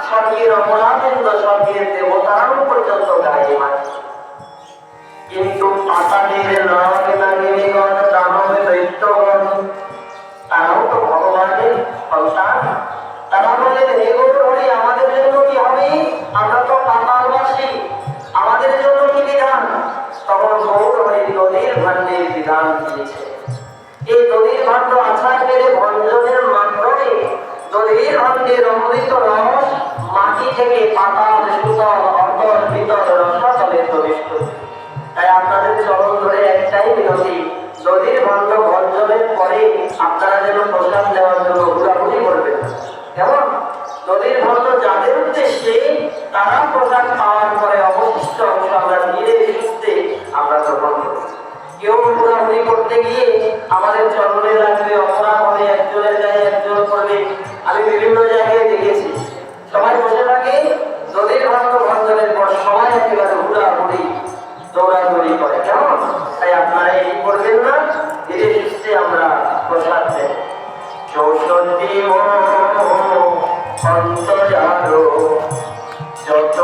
স্বর্গের অপরাধেন্দ্র স্বর্গের দেবতারাও পর্যন্ত গায়ে মারে। কিন্তু পাতালের নাগ নাগিনীগণ দানব দৈত্যগণ তারাও তো ভগবানের সন্তান। তারা বলেন, হে গৌরহরি, আমাদের জন্য কি হবে? আমরা তো পাতালবাসী, আমাদের জন্য কি বিধান? তখন গৌরহরি নদীর ভাণ্ডের বিধান দিয়েছে। এই নদীর ভাণ্ড আছাড় মেরে ভঞ্জনের মাধ্যমে নদীর ভাণ্ডের অমৃত রস মাটি থেকে পাতাল সুতল অতল বিতল রসাতলে প্রবিষ্ট। তাই আপনাদের চরণ ধরে একটাই বিনতি, নদীর ভাণ্ড ভঞ্জনের পরে আপনারা যেন প্রসাদ দেওয়ার জন্য ঘোরাঘুরি করবেন। কেমন? নদীর ভাণ্ড যাদের উদ্দেশ্যে তারা প্রসাদ পাওয়ার পরে অবশিষ্ট অংশ আমরা ধীরে সুস্থে আমরা গ্রহণ করি। কেউ ঘোরাঘুরি করতে গিয়ে আমাদের চরণে লাগবে, অপরাধ হবে, একজনের গায়ে একজন করবে। আমি বিভিন্ন জায়গায় দেখেছি সবাই বসে থাকে, নদীর ভাণ্ড ভঞ্জনের পর সবাই একেবারে ঘোরাঘুরি দৌড়াদৌড়ি করে। কেমন? তাই আপনারা এই করবেন না, ধীরে সুস্থে আমরা প্রসাদ দেব। 64 অন্তরালো যত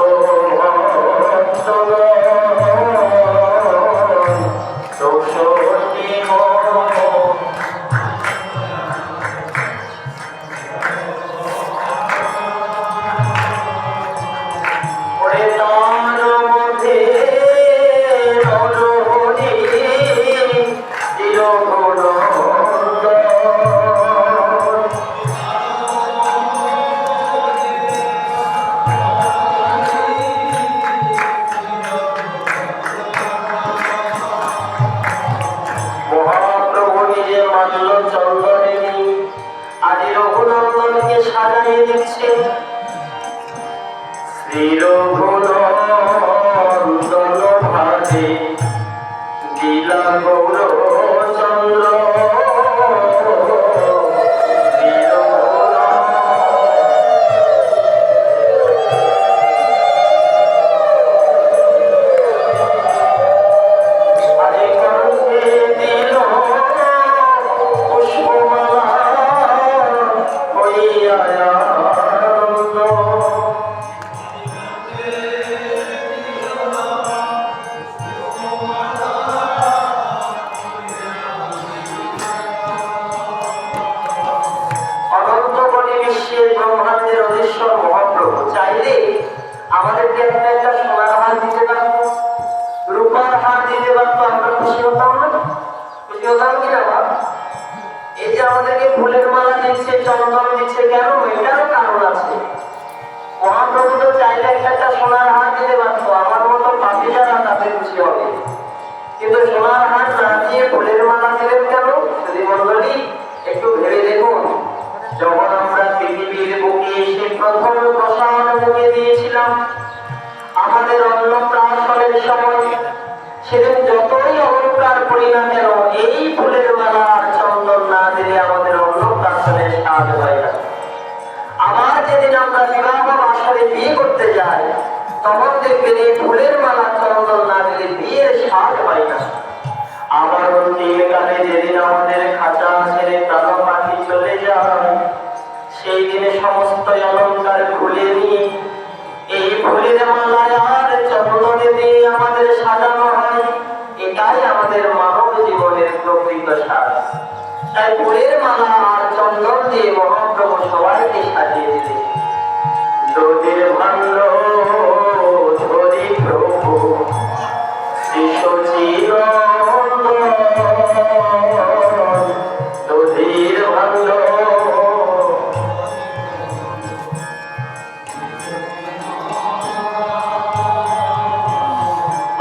সাজাইয়ে দিচ্ছে। শ্রী রঘুনন্দন ভাজে দিলা গৌরচন্দ্র ব্রহ্মাণ্ডের অধীশ্বর মহাপ্রভু চাইলে আমাদেরকে একটা একটা সোনার হার দিতে পারত, রূপার হার দিতে পারত, আমরা খুশি হতাম না? খুশি হতাম কিনা? এই যে আমাদেরকে ফুলের মালা দিচ্ছে, চন্দন দিচ্ছে, কেন? এটারও কারণ আছে। মহাপ্রভু তো চাইলে একটা একটা সোনার হার দিতে পারত, আমার মতো পাপি যারা তাতে খুশি হবে। কিন্তু সোনার হার না দিয়ে ফুলের মালা দিলেন কেন? যদি মন্ডলী একটু ভেবে দেখুন, যখন আমরা পৃথিবীর বুকে এসে প্রথম প্রসাদ মুখে দিয়েছিলাম, আমাদের অন্নপ্রাশনের সময় সেদিন যতই অলঙ্কার করি না কেন, এই ফুলের মালা আর চন্দন না দিলে আমাদের অন্নপ্রাশনের স্বাদ হয় না। আবার যেদিন আমরা বিবাহ বাসরে বিয়ে করতে যাই, তখন দেখবেন এই ফুলের মালা চন্দন না দিলে বিয়ের স্বাদ হয় না। আবার অন্তিমকালে যেদিন আমাদের খাঁচা ছেড়ে প্রাণ পাখি চলে যায়, সেই দিনে সমস্ত অলঙ্কার খুলে নিয়ে এই ফুলের মালায় আর চন্দনে দিয়ে আমাদের সাজানো হয়। এটাই আমাদের মানব জীবনের প্রকৃত স্বাদ। তাই ফুলের মালা আর চন্দন দিয়ে মহাপ্রভু সবাইকে সাজিয়ে দিলেন। নদীর ভাণ্ড ধরি প্রভু নদীর ভাণ্ড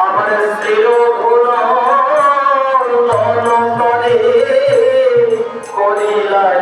আমার শ্রী করিলায়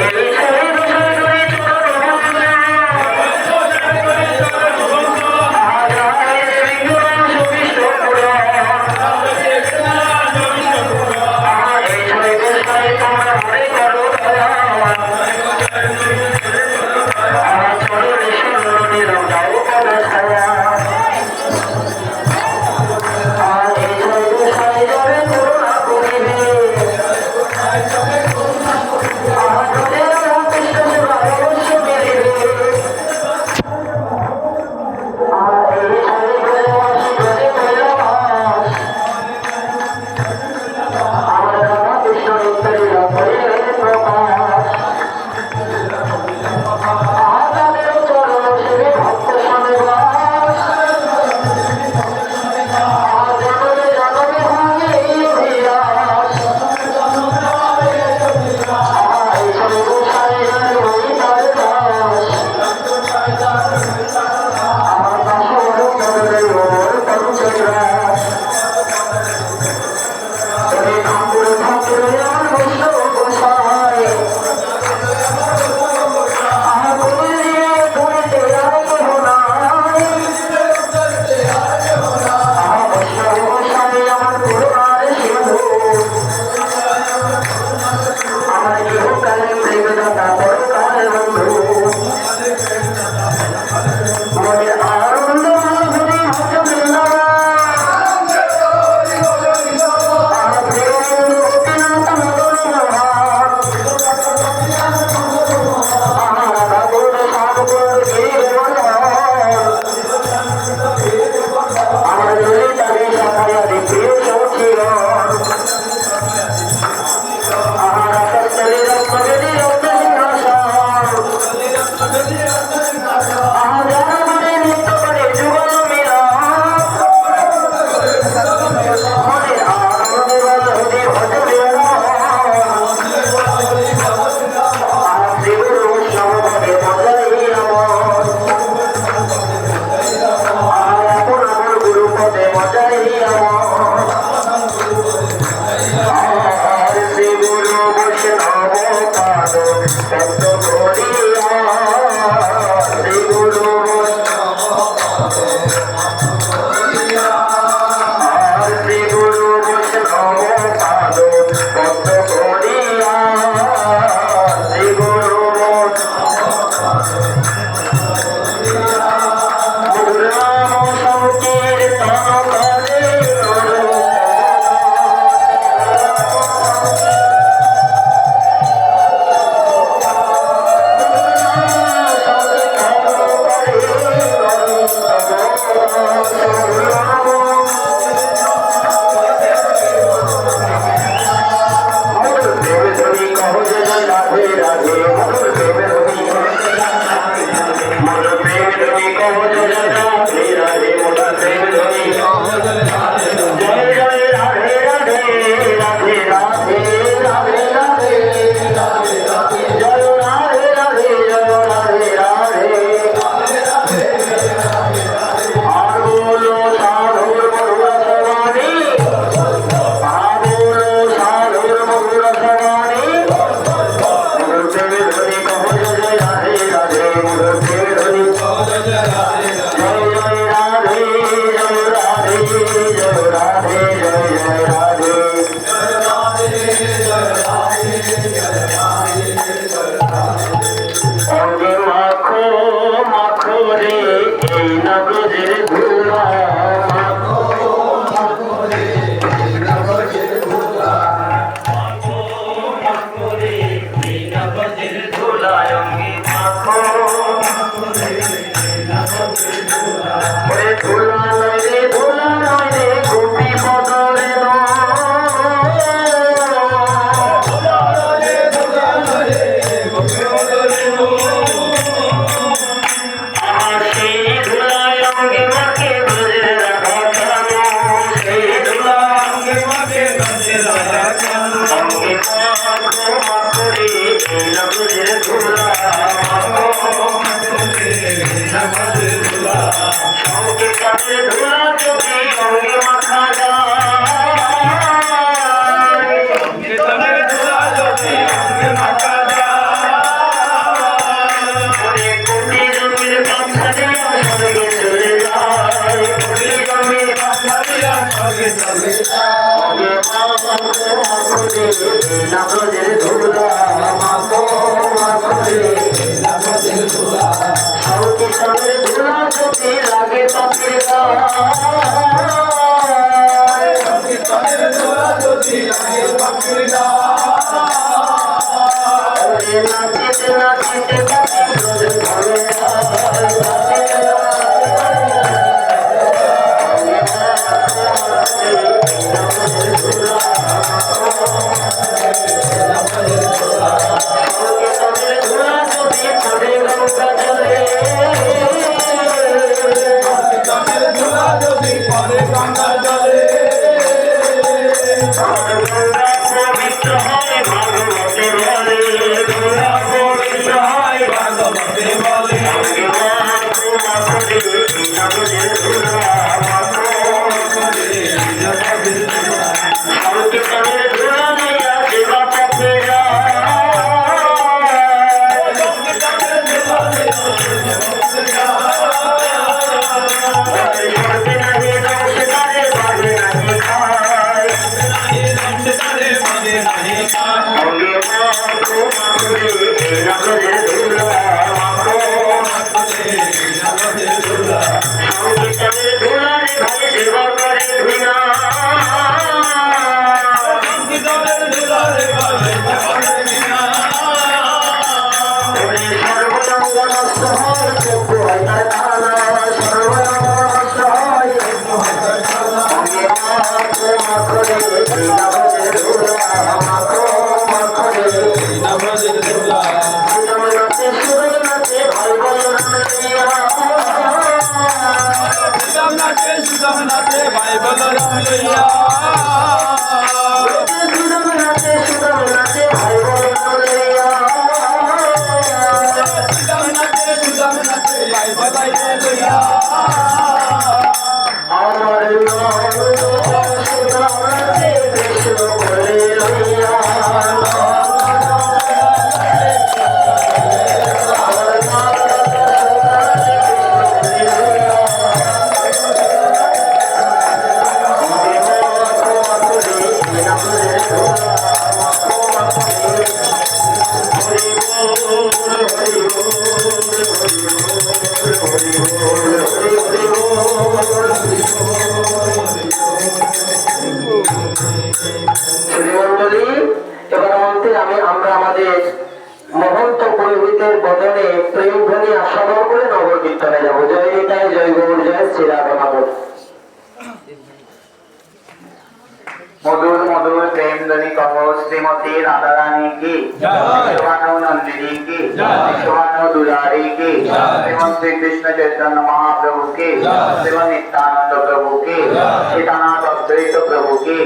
এই ধুলা নয় রে ধুলা নয় রে গোপী বদরে ধুলা যদি অঙ্গে মাখা লাগে পাখির নাচিতে নাচিতে পবিত্র হয় ভাগবতে বলে পবিত্র হয় ভাগবতে বলে ভাই আমরা আমাদের মহন্ত পুরোহিতের বদনে প্রেম ধ্বনি আস্বাদন করে নগর কীর্তনে যাবো। জয় নিতাই, জয় গৌর, জয় শ্রী রাধা মাধব। মধুর মধুর প্রেম ধ্বনি কহ শ্রীমতী রাধা রানী কি, বিশ্বভানু নন্দিনী কি, বিশ্বভানু দুলারি কি, শ্রীমৎ শ্রীকৃষ্ণ চৈতন্য মহাপ্রভু কি, শ্রীমৎ নিত্যানন্দ প্রভু কি, সীতানাথ অদ্বৈত প্রভু কি,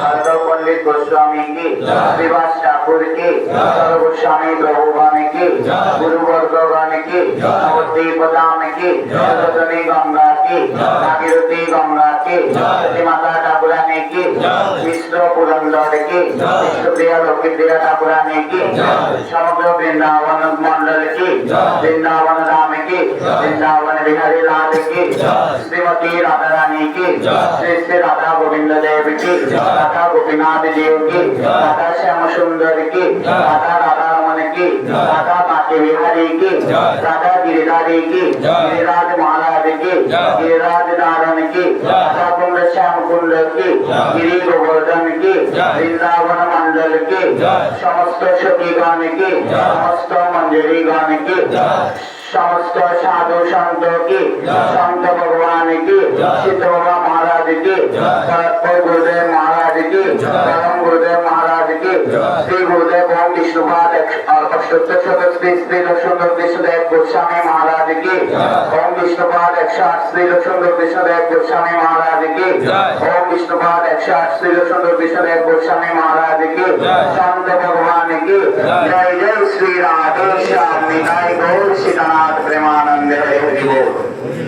ভারত পণ্ডিত গোস্বামী কি, শ্রীবাস ঠাকুর কি, সর্বস্বামী প্রভুগণ কি, গুরুবর্গগণ কি, নবদ্বীপদাম কি, রজনী গঙ্গা কি, ভাগীরথী গঙ্গা কি, মাতা ঠাকুরানী কি, মিশ্র পুরন্দর কি, বিষ্ণুপ্রিয়া লক্ষ্মীপ্রিয়া ঠাকুরানী কি, সমগ্র বৃন্দাবন মন্ডল কি, বৃন্দাবন রাম কি, বৃন্দাবন বিহারী লাল কি, শ্রীমতী রাধা রানী কি, শ্রী শ্রী রাধা গোবিন্দ দেব কি, রাধা গোপীনাথ জিউ কি, রাধা শ্যাম সুন্দর কি, রাধা রাধারমন কি, রাধা বাঁকে বিহারী কি, রাধা गिरिधारी की, गिरिराज महाराज की, गिरिराज नारायण की, राधा कुंड श्याम कुंड की, गिरी गोवर्धन की, वृंदावन मंडल की, समस्त सखीगण की, समस्त मंजरी गण की, समस्त साधु संतों की, संत भगवान की, सिद्ध बाबा महाराज की, भरतपुर गुरुदेव महाराज की, परम गुरुदेव महाराज की, श्री गुरुदेव ओम विष्णुपाद और अष्टोत्तर श्री श्री लक्ष्मण विष्णुदेव गोस्वामी महाराज की, ओम विष्णुपाद 108 श्री लक्ष्मण विष्णुदेव गोस्वामी महाराज की, ओम विष्णुपाद 108 श्री लक्ष्मण विष्णुदेव गोस्वामी महाराज की, शांत भगवान की जय। जय श्री राधे श्याम निताई गौर सीतानाथ प्रेमानंद हरि बोल।